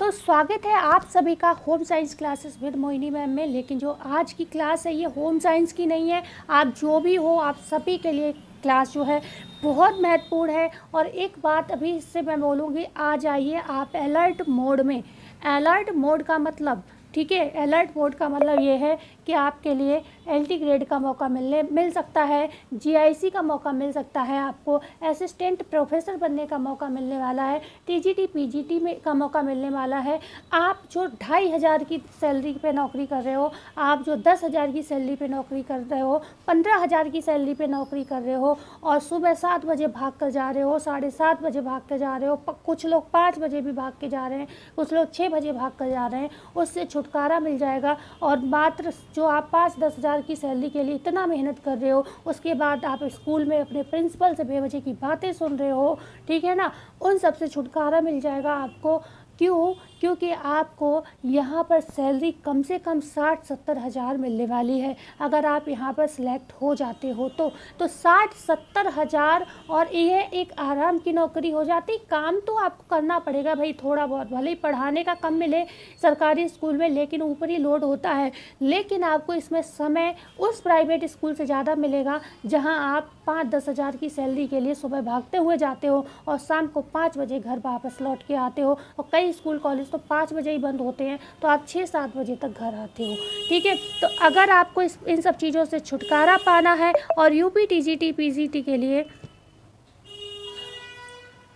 तो स्वागत है आप सभी का home science classes with Mohini ma'am में। लेकिन जो आज की क्लास है ये होम साइंस की नहीं है। आप जो भी हो, आप सभी के लिए क्लास जो है बहुत महत्वपूर्ण है। और एक बात अभी इससे मैं बोलूँगी, आ जाइए आप अलर्ट मोड में। अलर्ट मोड का मतलब, ठीक है, अलर्ट मोड का मतलब ये है कि आपके लिए एलटी ग्रेड का मौका मिल सकता है, जीआईसी का मौका मिल सकता है, आपको असिस्टेंट प्रोफेसर बनने का मौका मिलने वाला है, टीजीटी पीजीटी में का मौका मिलने वाला है। आप जो 2,500 की सैलरी पे नौकरी कर रहे हो, आप जो 10,000 की सैलरी पे नौकरी कर रहे हो, 15,000 की सैलरी पे नौकरी कर रहे हो और सुबह 7 बजे भाग कर जा रहे हो, 7:30 बजे भाग कर जा रहे हो, कुछ लोग 5 बजे भी भाग के जा रहे हैं, कुछ लोग 6 बजे भाग कर जा रहे हैं, उससे छुटकारा मिल जाएगा। और मात्र जो आप 5-10 हज़ार की सैलरी के लिए इतना मेहनत कर रहे हो, उसके बाद आप स्कूल में अपने प्रिंसिपल से बेवजह की बातें सुन रहे हो, ठीक है ना, उन सब से छुटकारा मिल जाएगा आपको। क्यों? क्योंकि आपको यहाँ पर सैलरी कम से कम 60-70 हज़ार मिलने वाली है अगर आप यहाँ पर सिलेक्ट हो जाते हो तो 60-70 हज़ार। और यह एक आराम की नौकरी हो जाती। काम तो आपको करना पड़ेगा भाई, थोड़ा बहुत, भले ही पढ़ाने का कम मिले सरकारी स्कूल में, लेकिन ऊपरी लोड होता है। लेकिन आपको इसमें समय उस प्राइवेट स्कूल से ज़्यादा मिलेगा जहाँ आप 5-10 हज़ार की सैलरी के लिए सुबह भागते हुए जाते हो और शाम को 5 बजे घर वापस लौट के आते हो। और कई स्कूल कॉलेज तो 5 बजे ही बंद होते हैं, तो आप 6-7 बजे तक घर आते हो, ठीक है। तो अगर आपको इन सब चीज़ों से छुटकारा पाना है और यूपी टीजीटी पीजीटी के लिए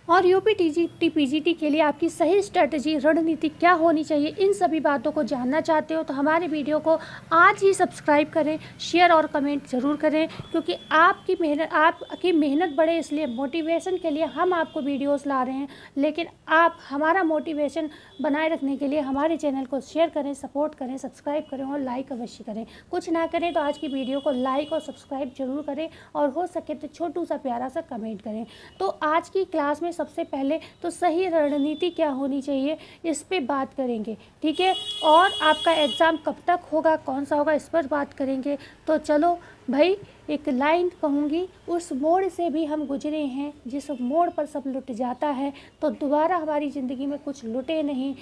पीजीटी के लिए आपकी सही स्ट्रेटजी रणनीति क्या होनी चाहिए, इन सभी बातों को जानना चाहते हो तो हमारे वीडियो को आज ही सब्सक्राइब करें, शेयर और कमेंट ज़रूर करें। क्योंकि आपकी मेहनत बढ़े, इसलिए मोटिवेशन के लिए हम आपको वीडियोस ला रहे हैं। लेकिन आप हमारा मोटिवेशन बनाए रखने के लिए हमारे चैनल को शेयर करें, सपोर्ट करें, सब्सक्राइब करें और लाइक अवश्य करें। कुछ ना करें तो आज की वीडियो को लाइक और सब्सक्राइब जरूर करें और हो सके तो छोटू सा प्यारा सा कमेंट करें। तो आज की क्लास में सबसे पहले तो सही रणनीति क्या होनी चाहिए इस पे बात करेंगे, ठीक है। और आपका एग्ज़ाम कब तक होगा, कौन सा होगा, इस पर बात करेंगे। तो चलो भाई, एक लाइन कहूँगी, उस मोड़ से भी हम गुजरे हैं जिस मोड़ पर सब लुट जाता है, तो दोबारा हमारी ज़िंदगी में कुछ लुटे नहीं।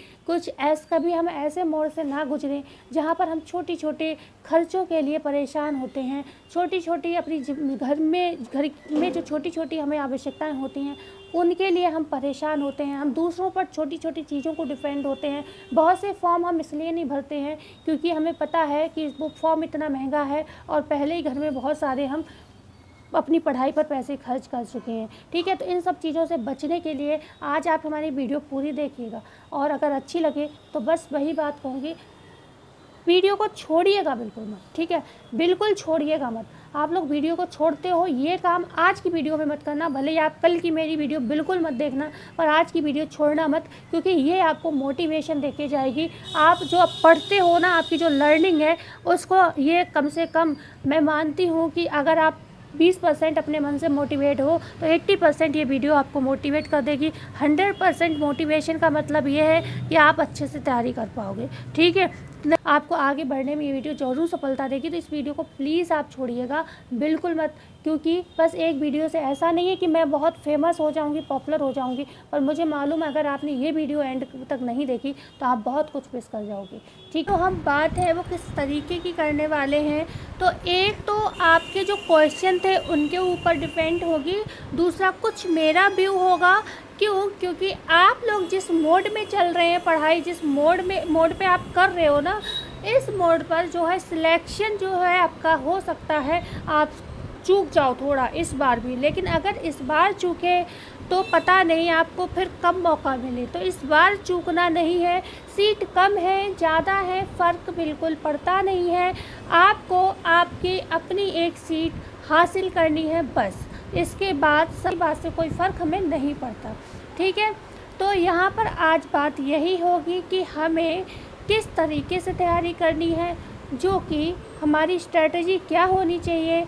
कभी हम ऐसे मोड़ से ना गुजरें जहाँ पर हम छोटे छोटे खर्चों के लिए परेशान होते हैं, छोटी छोटी अपनी घर में जो छोटी छोटी हमें आवश्यकताएं होती हैं उनके लिए हम परेशान होते हैं। हम दूसरों पर छोटी छोटी चीज़ों को डिपेंड होते हैं। बहुत से फॉर्म हम इसलिए नहीं भरते हैं क्योंकि हमें पता है कि वो फॉर्म इतना महंगा है और पहले ही घर में बहुत सारे हम अपनी पढ़ाई पर पैसे खर्च कर चुके हैं, ठीक है। तो इन सब चीज़ों से बचने के लिए आज आप हमारी वीडियो पूरी देखिएगा और अगर अच्छी लगे तो बस वही बात कहूँगी, वीडियो को छोड़िएगा बिल्कुल मत, ठीक है, बिल्कुल छोड़िएगा मत। आप लोग वीडियो को छोड़ते हो, ये काम आज की वीडियो में मत करना। भले ही आप कल की मेरी वीडियो बिल्कुल मत देखना, पर आज की वीडियो छोड़ना मत, क्योंकि ये आपको मोटिवेशन देके जाएगी। आप जो पढ़ते हो ना, आपकी जो लर्निंग है उसको ये कम से कम मैं मानती हूँ कि अगर आप 20% अपने मन से मोटिवेट हो तो 80% ये वीडियो आपको मोटिवेट कर देगी। 100% मोटिवेशन का मतलब ये है कि आप अच्छे से तैयारी कर पाओगे, ठीक है। आपको आगे बढ़ने में ये वीडियो जरूर सफलता देगी। तो इस वीडियो को प्लीज़ आप छोड़िएगा बिल्कुल मत, क्योंकि बस एक वीडियो से ऐसा नहीं है कि मैं बहुत फेमस हो जाऊंगी, पॉपुलर हो जाऊंगी, पर मुझे मालूम है अगर आपने ये वीडियो एंड तक नहीं देखी तो आप बहुत कुछ मिस कर जाओगे, ठीक। तो हम बात है वो किस तरीके की करने वाले हैं। तो एक तो आपके जो क्वेश्चन थे उनके ऊपर डिपेंड होगी, दूसरा कुछ मेरा व्यू होगा। क्यों? क्योंकि आप लोग जिस मोड में चल रहे हैं, पढ़ाई जिस मोड पे आप कर रहे हो ना, इस मोड पर जो है सिलेक्शन जो है आपका हो सकता है आप चूक जाओ थोड़ा इस बार भी। लेकिन अगर इस बार चूके तो पता नहीं आपको फिर कब मौका मिले। तो इस बार चूकना नहीं है। सीट कम है ज़्यादा है फ़र्क बिल्कुल पड़ता नहीं है। आपको आपकी अपनी एक सीट हासिल करनी है बस, इसके बाद सही बात से कोई फ़र्क हमें नहीं पड़ता, ठीक है। तो यहाँ पर आज बात यही होगी कि हमें किस तरीके से तैयारी करनी है, जो कि हमारी स्ट्रेटजी क्या होनी चाहिए,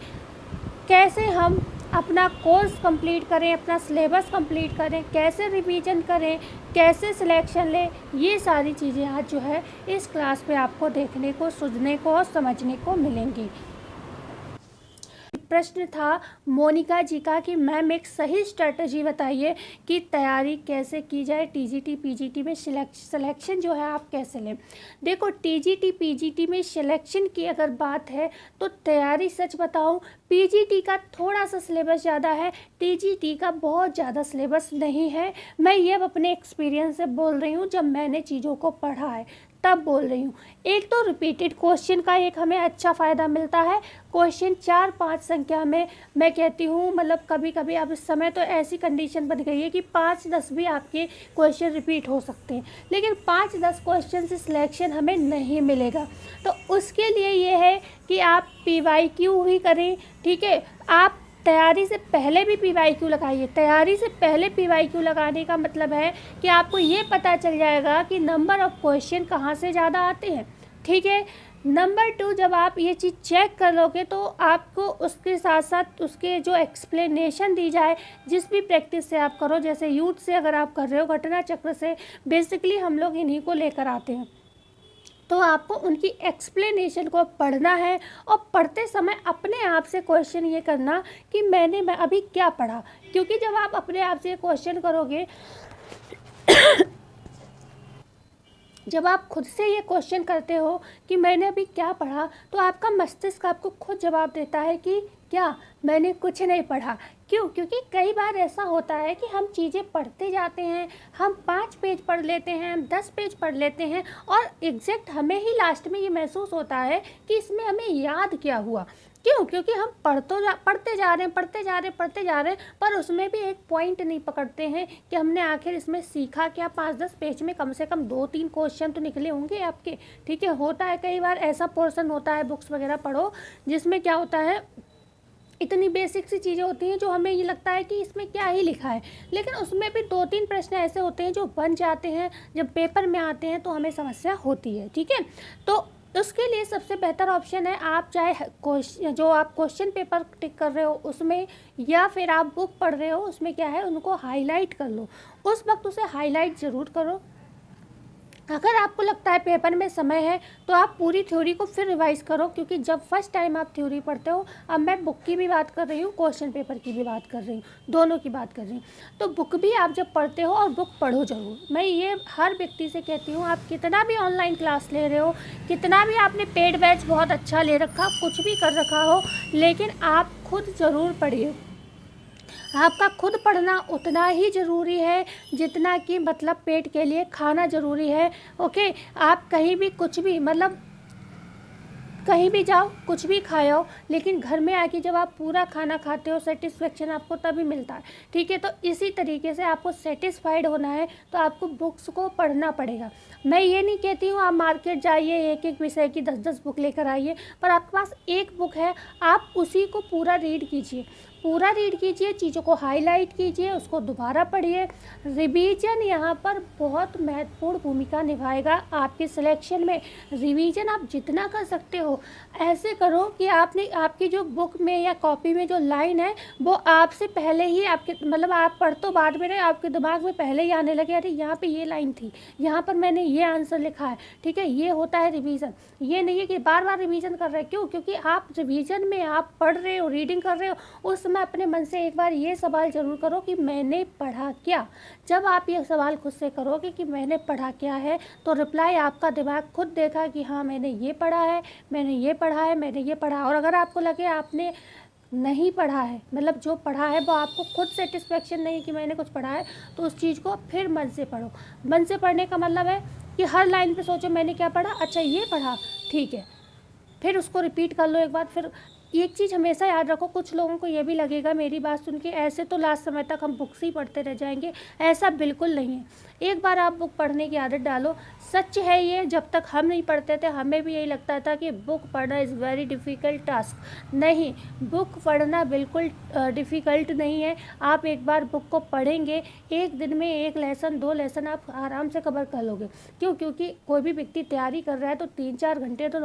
कैसे हम अपना कोर्स कंप्लीट करें, अपना सिलेबस कंप्लीट करें, कैसे रिवीजन करें, कैसे सिलेक्शन लें, ये सारी चीज़ें आज जो है इस क्लास में आपको देखने को, सुनने को और समझने को मिलेंगी। प्रश्न था मोनिका जी का कि मैम एक सही स्ट्रेटजी बताइए कि तैयारी कैसे की जाए, टीजीटी पीजीटी में सिलेक्शन जो है आप कैसे लें। देखो टीजीटी पीजीटी में सिलेक्शन की अगर बात है तो तैयारी सच बताऊं पीजीटी का थोड़ा सा सिलेबस ज़्यादा है, टीजीटी का बहुत ज़्यादा सिलेबस नहीं है। मैं ये अब अपने एक्सपीरियंस से बोल रही हूँ, जब मैंने चीज़ों को पढ़ा है तब बोल रही हूँ। एक तो रिपीटेड क्वेश्चन का एक हमें अच्छा फ़ायदा मिलता है, क्वेश्चन 4-5 संख्या में मैं कहती हूँ, मतलब कभी कभी अब इस समय तो ऐसी कंडीशन बन गई है कि 5-10 भी आपके क्वेश्चन रिपीट हो सकते हैं, लेकिन 5-10 क्वेश्चन से सिलेक्शन हमें नहीं मिलेगा। तो उसके लिए ये है कि आप PYQ ही करें, ठीक है। आप तैयारी से पहले भी PYQ लगाइए। तैयारी से पहले PYQ लगाने का मतलब है कि आपको ये पता चल जाएगा कि नंबर ऑफ़ क्वेश्चन कहाँ से ज़्यादा आते हैं, ठीक है। नंबर 2, जब आप ये चीज़ चेक कर लोगे तो आपको उसके साथ साथ उसके जो एक्सप्लेनेशन दी जाए, जिस भी प्रैक्टिस से आप करो, जैसे यूथ से अगर आप कर रहे हो, घटना चक्र से बेसिकली हम लोग इन्हीं को लेकर आते हैं, तो आपको उनकी एक्सप्लेनेशन को पढ़ना है और पढ़ते समय अपने आप से क्वेश्चन ये करना कि मैं अभी क्या पढ़ा। क्योंकि जब आप अपने आप से क्वेश्चन करोगे जब आप खुद से ये क्वेश्चन करते हो कि मैंने अभी क्या पढ़ा, तो आपका मस्तिष्क आपको खुद जवाब देता है कि क्या मैंने कुछ नहीं पढ़ा। क्यों? क्योंकि कई बार ऐसा होता है कि हम चीज़ें पढ़ते जाते हैं, हम 5 पेज पढ़ लेते हैं, हम 10 पेज पढ़ लेते हैं और एग्जैक्ट हमें ही लास्ट में ये महसूस होता है कि इसमें हमें याद क्या हुआ। क्यों? क्योंकि हम पढ़ते जा रहे हैं, पर उसमें भी एक पॉइंट नहीं पकड़ते हैं कि हमने आखिर इसमें सीखा क्या। 5-10 पेज में कम से कम 2-3 क्वेश्चन तो निकले होंगे आपके, ठीक है। होता है कई बार ऐसा पोर्शन होता है, बुक्स वगैरह पढ़ो जिसमें क्या होता है, इतनी बेसिक सी चीज़ें होती हैं जो हमें ये लगता है कि इसमें क्या ही लिखा है, लेकिन उसमें भी 2-3 प्रश्न ऐसे होते हैं जो बन जाते हैं, जब पेपर में आते हैं तो हमें समस्या होती है, ठीक है। तो उसके लिए सबसे बेहतर ऑप्शन है, आप चाहे जो आप क्वेश्चन पेपर टिक कर रहे हो उसमें, या फिर आप बुक पढ़ रहे हो उसमें क्या है, उनको हाईलाइट कर लो। उस वक्त उसे हाईलाइट ज़रूर करो। अगर आपको लगता है पेपर में समय है तो आप पूरी थ्योरी को फिर रिवाइज करो, क्योंकि जब फर्स्ट टाइम आप थ्योरी पढ़ते हो, अब मैं बुक की भी बात कर रही हूँ, क्वेश्चन पेपर की भी बात कर रही हूँ, दोनों की बात कर रही हूँ, तो बुक भी आप जब पढ़ते हो, और बुक पढ़ो ज़रूर। मैं ये हर व्यक्ति से कहती हूँ, आप कितना भी ऑनलाइन क्लास ले रहे हो, कितना भी आपने पेड बैच बहुत अच्छा ले रखा, कुछ भी कर रखा हो, लेकिन आप खुद ज़रूर पढ़िए। आपका खुद पढ़ना उतना ही ज़रूरी है जितना कि मतलब पेट के लिए खाना ज़रूरी है, ओके। आप कहीं भी कुछ भी, मतलब कहीं भी जाओ, कुछ भी खाओ, लेकिन घर में आके जब आप पूरा खाना खाते हो, सेटिस्फेक्शन आपको तभी मिलता है, ठीक है। तो इसी तरीके से आपको सेटिस्फाइड होना है तो आपको बुक्स को पढ़ना पड़ेगा। मैं ये नहीं कहती हूँ आप मार्केट जाइए, एक एक विषय की 10-10 बुक लेकर आइए, पर आपके पास एक बुक है, आप उसी को पूरा रीड कीजिए, चीज़ों को हाईलाइट कीजिए, उसको दोबारा पढ़िए। रिवीजन यहाँ पर बहुत महत्वपूर्ण भूमिका निभाएगा आपके सिलेक्शन में। रिवीजन आप जितना कर सकते हो ऐसे करो कि आपकी जो बुक में या कॉपी में जो लाइन है वो आपसे पहले ही आपके, मतलब आप पढ़ तो बाद में रहे, आपके दिमाग में पहले ही आने लगे, अरे यहाँ पे ये लाइन थी, यहाँ पर मैंने ये आंसर लिखा है, ठीक है। ये होता है रिवीजन। ये नहीं है कि बार बार रिवीजन कर रहे हैं। क्यों? क्योंकि आप रिवीजन में आप पढ़ रहे हो, रीडिंग कर रहे हो, उस समय अपने मन से एक बार ये सवाल ज़रूर करो कि मैंने पढ़ा क्या। जब आप ये सवाल खुद से करोगे कि मैंने पढ़ा क्या है, तो रिप्लाई आपका दिमाग खुद देगा कि हाँ मैंने ये पढ़ा है, मैंने ये पढ़ा है, मैंने ये पढ़ा है। और अगर आपको लगे आपने नहीं पढ़ा है, मतलब जो पढ़ा है वो आपको खुद सेटिस्फेक्शन नहीं कि मैंने कुछ पढ़ा है, तो उस चीज़ को फिर मन से पढ़ो। मन से पढ़ने का मतलब है कि हर लाइन पे सोचो मैंने क्या पढ़ा, अच्छा ये पढ़ा, ठीक है, फिर उसको रिपीट कर लो एक बार। फिर एक चीज़ हमेशा याद रखो, कुछ लोगों को ये भी लगेगा मेरी बात सुन के ऐसे तो लास्ट समय तक हम बुक्स ही पढ़ते रह जाएंगे, ऐसा बिल्कुल नहीं है। एक बार आप बुक पढ़ने की आदत डालो। सच है ये, जब तक हम नहीं पढ़ते थे हमें भी यही लगता था कि बुक पढ़ना इज़ वेरी डिफ़िकल्ट टास्क। नहीं, बुक पढ़ना बिल्कुल डिफ़िकल्ट नहीं है। आप एक बार बुक को पढ़ेंगे, एक दिन में 1 लेसन 2 लेसन आप आराम से कवर कर लोगे। क्यों? क्योंकि कोई भी व्यक्ति तैयारी कर रहा है तो 3-4 घंटे तो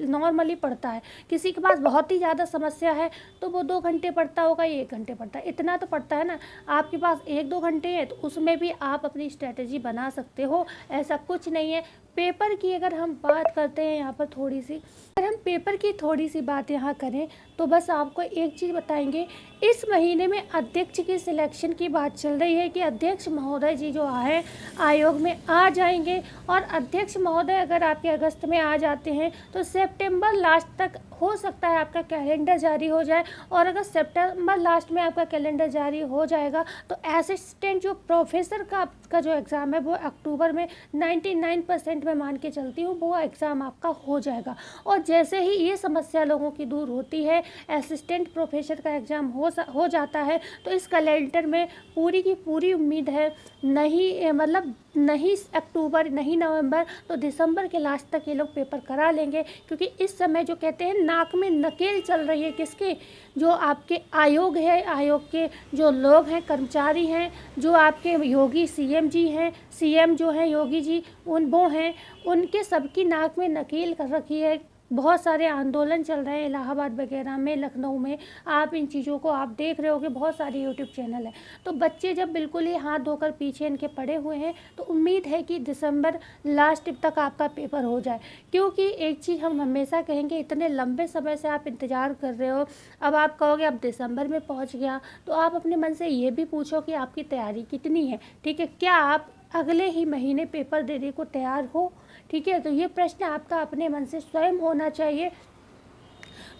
नॉर्मली पढ़ता है। किसी के पास बहुत ही ज़्यादा समस्या है तो वो 2 घंटे पढ़ता होगा, 1 घंटे पढ़ता है, इतना तो पढ़ता है ना। आपके पास 1-2 घंटे है तो उसमें भी आप अपनी स्ट्रेटजी बना सकते हो, ऐसा कुछ नहीं है। पेपर की अगर हम बात करते हैं यहाँ पर थोड़ी सी, अगर हम पेपर की थोड़ी सी बात यहाँ करें तो बस आपको एक चीज़ बताएंगे, इस महीने में अध्यक्ष की सिलेक्शन की बात चल रही है कि अध्यक्ष महोदय जी जो है आयोग में आ जाएंगे। और अध्यक्ष महोदय अगर आपके अगस्त में आ जाते हैं तो सितंबर लास्ट तक हो सकता है आपका कैलेंडर जारी हो जाए। और अगर सितंबर लास्ट में आपका कैलेंडर जारी हो जाएगा तो असिस्टेंट जो प्रोफेसर का जो एग्ज़ाम है वो अक्टूबर में 99% में मान के चलती हूँ वो एग्ज़ाम आपका हो जाएगा। और जैसे ही ये समस्या लोगों की दूर होती है, असिस्टेंट प्रोफेसर का एग्ज़ाम हो जाता है, तो इस कैलेंडर में पूरी की पूरी उम्मीद है नहीं अक्टूबर नहीं नवंबर तो दिसंबर के लास्ट तक ये लोग पेपर करा लेंगे। क्योंकि इस समय जो कहते हैं नाक में नकेल चल रही है किसके, जो आपके आयोग है, आयोग के जो लोग हैं, कर्मचारी हैं, जो आपके योगी सीएम जी हैं, सीएम जो हैं योगी जी वो हैं, उनके सबकी नाक में नकेल कर रखी है। बहुत सारे आंदोलन चल रहे हैं इलाहाबाद वगैरह में, लखनऊ में, आप इन चीज़ों को आप देख रहे होगे, बहुत सारे यूट्यूब चैनल है। तो बच्चे जब बिल्कुल ही हाथ धोकर पीछे इनके पड़े हुए हैं तो उम्मीद है कि दिसंबर लास्ट तक आपका पेपर हो जाए। क्योंकि एक चीज़ हम हमेशा कहेंगे, इतने लंबे समय से आप इंतज़ार कर रहे हो, अब आप कहोगे अब दिसंबर में पहुँच गया, तो आप अपने मन से ये भी पूछो कि आपकी तैयारी कितनी है। ठीक है, क्या आप अगले ही महीने पेपर देने को तैयार हो? ठीक है, तो ये प्रश्न आपका अपने मन से स्वयं होना चाहिए।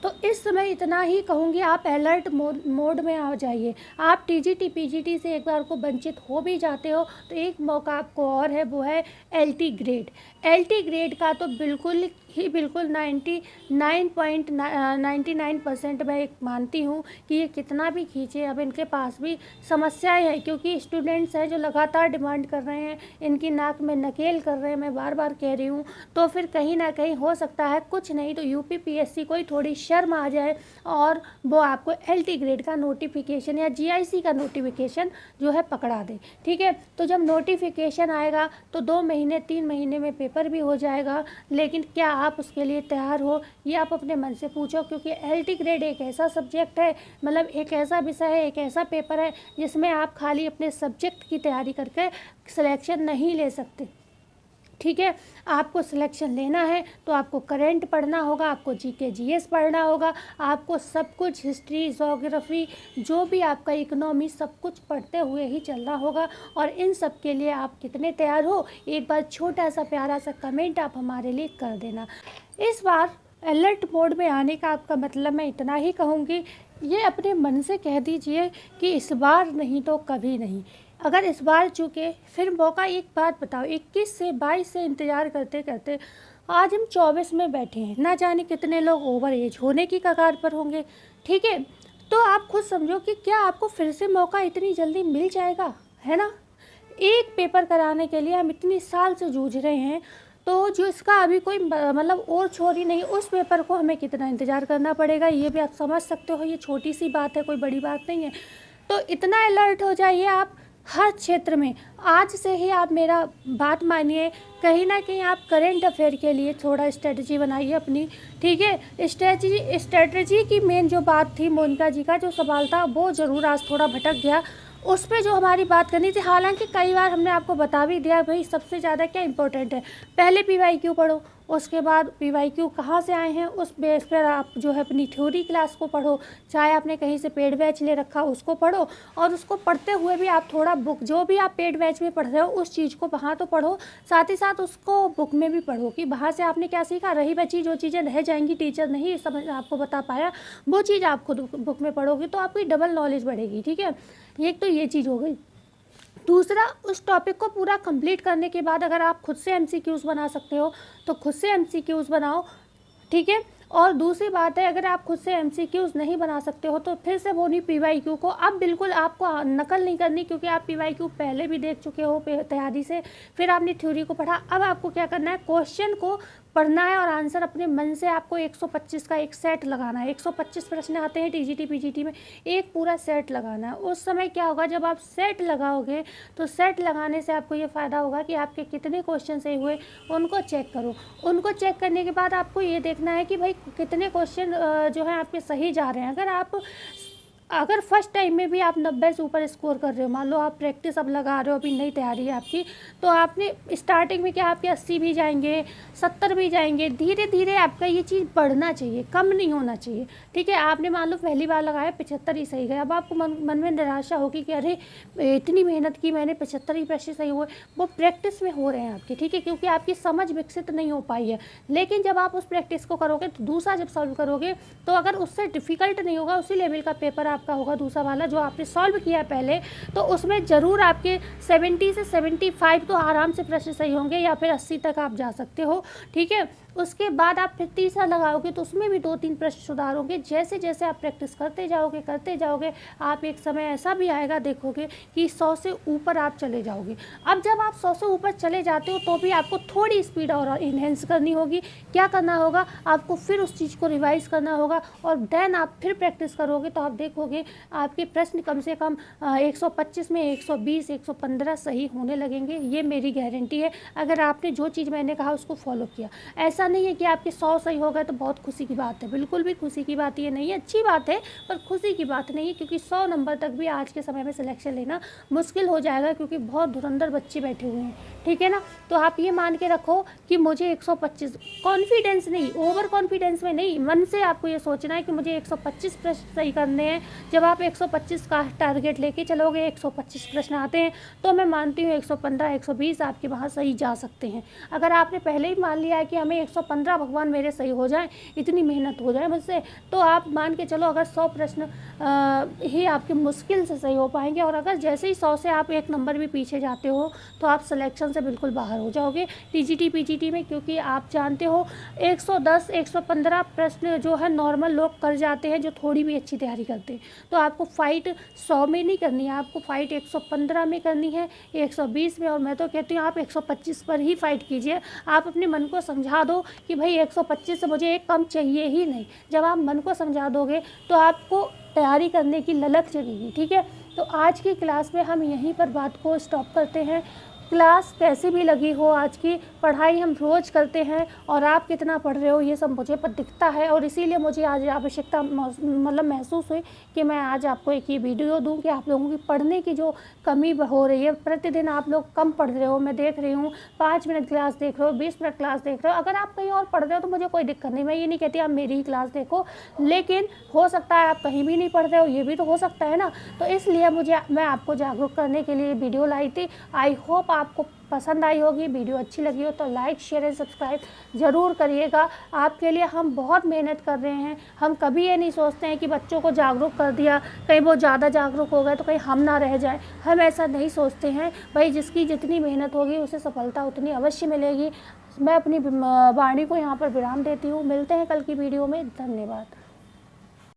तो इस समय इतना ही कहूँगी, आप अलर्ट मोड में आ जाइए। आप टीजीटी पीजीटी से एक बार को वंचित हो भी जाते हो तो एक मौका आपको और है, वो है एलटी ग्रेड। एलटी ग्रेड का तो बिल्कुल 99.99% मैं मानती हूँ कि ये कितना भी खींचे, अब इनके पास भी समस्याएं हैं। क्योंकि स्टूडेंट्स हैं जो लगातार डिमांड कर रहे हैं, इनकी नाक में नकेल कर रहे हैं, मैं बार बार कह रही हूँ। तो फिर कहीं ना कहीं हो सकता है कुछ नहीं तो यूपीपीएससी को ही थोड़ी शर्म आ जाए और वो आपको एलटी ग्रेड का नोटिफिकेशन या जीआईसी का नोटिफिकेशन जो है पकड़ा दे। ठीक है, तो जब नोटिफिकेशन आएगा तो 2 महीने 3 महीने में पेपर भी हो जाएगा। लेकिन क्या आप उसके लिए तैयार हो, ये आप अपने मन से पूछो। क्योंकि एलटी ग्रेड एक ऐसा सब्जेक्ट है, मतलब एक ऐसा विषय है, एक ऐसा पेपर है जिसमें आप खाली अपने सब्जेक्ट की तैयारी करके सिलेक्शन नहीं ले सकते। ठीक है, आपको सिलेक्शन लेना है तो आपको करंट पढ़ना होगा, आपको जीके जीएस पढ़ना होगा, आपको सब कुछ हिस्ट्री, ज्योग्राफी, जो भी आपका इकोनॉमी, सब कुछ पढ़ते हुए ही चलना होगा। और इन सब के लिए आप कितने तैयार हो, एक बार छोटा सा प्यारा सा कमेंट आप हमारे लिए कर देना। इस बार अलर्ट मोड में आने का आपका मतलब मैं इतना ही कहूँगी, ये अपने मन से कह दीजिए कि इस बार नहीं तो कभी नहीं। अगर इस बार चूके फिर मौका, एक बात बताओ, 21 से 22 से इंतज़ार करते करते आज हम 24 में बैठे हैं, ना जाने कितने लोग ओवर एज होने की कगार पर होंगे। ठीक है, तो आप खुद समझो कि क्या आपको फिर से मौका इतनी जल्दी मिल जाएगा, है ना। एक पेपर कराने के लिए हम इतनी साल से जूझ रहे हैं, तो जो इसका अभी कोई मतलब और छोरी नहीं, उस पेपर को हमें कितना इंतज़ार करना पड़ेगा ये भी आप समझ सकते हो। ये छोटी सी बात है, कोई बड़ी बात नहीं है। तो इतना अलर्ट हो जाइए आप हर क्षेत्र में। आज से ही आप मेरा बात मानिए, कहीं ना कहीं आप करेंट अफेयर के लिए थोड़ा स्ट्रेटजी बनाइए अपनी। ठीक है, स्ट्रेटजी की मेन जो बात थी, मोनिका जी का जो सवाल था वो ज़रूर आज थोड़ा भटक गया। उस पर जो हमारी बात करनी थी, हालांकि कई बार हमने आपको बता भी दिया भाई सबसे ज़्यादा क्या इंपॉर्टेंट है। पहले पीवाईक्यू पढ़ो, उसके बाद पीवाईक्यू कहाँ से आए हैं उस बेस पर आप जो है अपनी थ्योरी क्लास को पढ़ो, चाहे आपने कहीं से पेड बैच ले रखा उसको पढ़ो। और उसको पढ़ते हुए भी आप थोड़ा बुक, जो भी आप पेड बैच में पढ़ रहे हो उस चीज़ को वहाँ तो पढ़ो, साथ ही साथ उसको बुक में भी पढ़ो कि वहाँ से आपने क्या सीखा। रही बची जो चीज़ें रह जाएंगी, टीचर नहीं समझ आपको बता पाया, वो चीज़ आप खुद बुक में पढ़ोगे तो आपकी डबल नॉलेज बढ़ेगी। ठीक है, एक तो ये चीज़ हो गई। दूसरा, उस टॉपिक को पूरा कंप्लीट करने के बाद अगर आप खुद से एमसीक्यूज़ बना सकते हो तो खुद से एमसीक्यूज़ बनाओ। ठीक है, और दूसरी बात है, अगर आप खुद से एमसीक्यूज़ नहीं बना सकते हो तो फिर से वो नहीं पीवाईक्यू को अब बिल्कुल आपको नकल नहीं करनी, क्योंकि आप पीवाईक्यू पहले भी देख चुके हो तैयारी से, फिर आपने थ्योरी को पढ़ा। अब आपको क्या करना है, क्वेश्चन को पढ़ना है और आंसर अपने मन से आपको 125 का एक सेट लगाना है। 125 प्रश्न आते हैं टीजीटी पीजीटी में, एक पूरा सेट लगाना है। उस समय क्या होगा, जब आप सेट लगाओगे तो सेट लगाने से आपको ये फ़ायदा होगा कि आपके कितने क्वेश्चन सही हुए उनको चेक करो। उनको चेक करने के बाद आपको ये देखना है कि भाई कितने क्वेश्चन जो है आपके सही जा रहे हैं। अगर आप अगर फर्स्ट टाइम में भी आप 90 से ऊपर स्कोर कर रहे हो, मान लो आप प्रैक्टिस अब लगा रहे हो, अभी नई तैयारी है आपकी, तो आपने स्टार्टिंग में क्या आपके 80 भी जाएंगे, 70 भी जाएंगे, धीरे धीरे आपका ये चीज़ बढ़ना चाहिए, कम नहीं होना चाहिए। ठीक है, आपने मान लो पहली बार लगाया 75 ही सही गया, अब आपको मन में निराशा होगी कि अरे इतनी मेहनत की मैंने, 75 ही प्रश्न सही हुए। वो प्रैक्टिस में हो रहे हैं आपके, ठीक है, क्योंकि आपकी समझ विकसित नहीं हो पाई है। लेकिन जब आप उस प्रैक्टिस को करोगे तो दूसरा जब सॉल्व करोगे तो अगर उससे डिफ़िकल्ट नहीं होगा, उसी लेवल का पेपर आपका होगा दूसरा वाला जो आपने सॉल्व किया है पहले, तो उसमें ज़रूर आपके 70 से 75 तो आराम से प्रश्न सही होंगे, या फिर 80 तक आप जा सकते हो। ठीक है, उसके बाद आप फिर तीसरा लगाओगे तो उसमें भी 2-3 प्रश्न सुधार होंगे। जैसे जैसे आप प्रैक्टिस करते जाओगे आप एक समय ऐसा भी आएगा देखोगे कि 100 से ऊपर आप चले जाओगे। अब जब आप 100 से ऊपर चले जाते हो तो भी आपको थोड़ी स्पीड और इन्हेंस करनी होगी। क्या करना होगा, आपको फिर उस चीज़ को रिवाइज़ करना होगा और देन आप फिर प्रैक्टिस करोगे तो आप देखोगे आपके प्रश्न कम से कम 125 में 120, 115 सही होने लगेंगे। ये मेरी गारंटी है, अगर आपने जो चीज़ मैंने कहा उसको फॉलो किया। ऐसा नहीं है कि आपके 100 सही हो गए तो बहुत खुशी की बात है, बिल्कुल भी खुशी की बात ये नहीं है, अच्छी बात है पर खुशी की बात नहीं है, क्योंकि 100 नंबर तक भी आज के समय में सिलेक्शन लेना मुश्किल हो जाएगा, क्योंकि बहुत धुरंधर बच्चे बैठे हुए हैं। ठीक है ना, तो आप ये मान के रखो कि मुझे 125, कॉन्फिडेंस नहीं, ओवर कॉन्फिडेंस में नहीं, मन से आपको ये सोचना है कि मुझे 125 प्रश्न सही करने हैं। जब आप 125 का टारगेट लेके चलोगे, 125 प्रश्न आते हैं तो मैं मानती हूँ 115, 120 आपके वहाँ सही जा सकते हैं। अगर आपने पहले ही मान लिया है कि हमें 115 भगवान मेरे सही हो जाए, इतनी मेहनत हो जाए मुझसे, तो आप मान के चलो अगर 100 प्रश्न ही आपके मुश्किल से सही हो पाएंगे। और अगर जैसे ही 100 से आप एक नंबर भी पीछे जाते हो तो आप सिलेक्शन से बिल्कुल बाहर हो जाओगे टीजीटी पीजीटी में, क्योंकि आप जानते हो 110, 115 प्रश्न जो है नॉर्मल लोग कर जाते हैं जो थोड़ी भी अच्छी तैयारी करते हैं। तो आपको फ़ाइट 100 में नहीं करनी है, आपको फ़ाइट 115 में करनी है, 120 में। और मैं तो कहती हूँ आप 125 पर ही फाइट कीजिए। आप अपने मन को समझा दो कि भाई 125 से मुझे एक कम चाहिए ही नहीं। जब आप मन को समझा दोगे तो आपको तैयारी करने की ललक जगेगी। ठीक है, तो आज की क्लास में हम यहीं पर बात को स्टॉप करते हैं। क्लास कैसी भी लगी हो, आज की पढ़ाई हम रोज़ करते हैं और आप कितना पढ़ रहे हो ये सब मुझे पर दिखता है, और इसीलिए मुझे आज आवश्यकता मतलब महसूस हुई कि मैं आज आपको एक ये वीडियो दूं कि आप लोगों की पढ़ने की जो कमी हो रही है, प्रतिदिन आप लोग कम पढ़ रहे हो। मैं देख रही हूँ 5 मिनट क्लास देख रहे हो, 20 मिनट क्लास देख रहे हो। अगर आप कहीं और पढ़ रहे हो तो मुझे कोई दिक्कत नहीं, मैं ये नहीं कहती आप मेरी ही क्लास देखो, लेकिन हो सकता है आप कहीं भी नहीं पढ़ रहे हो, ये भी तो हो सकता है ना। तो इसलिए मैं आपको जागरूक करने के लिए वीडियो लाई थी। आई होप आपको पसंद आई होगी। वीडियो अच्छी लगी हो तो लाइक शेयर एंड सब्सक्राइब ज़रूर करिएगा। आपके लिए हम बहुत मेहनत कर रहे हैं। हम कभी ये नहीं सोचते हैं कि बच्चों को जागरूक कर दिया, कहीं वो ज़्यादा जागरूक हो गए तो कहीं हम ना रह जाए। हम ऐसा नहीं सोचते हैं। भाई जिसकी जितनी मेहनत होगी उसे सफलता उतनी अवश्य मिलेगी। मैं अपनी वाणी को यहाँ पर विराम देती हूँ। मिलते हैं कल की वीडियो में। धन्यवाद।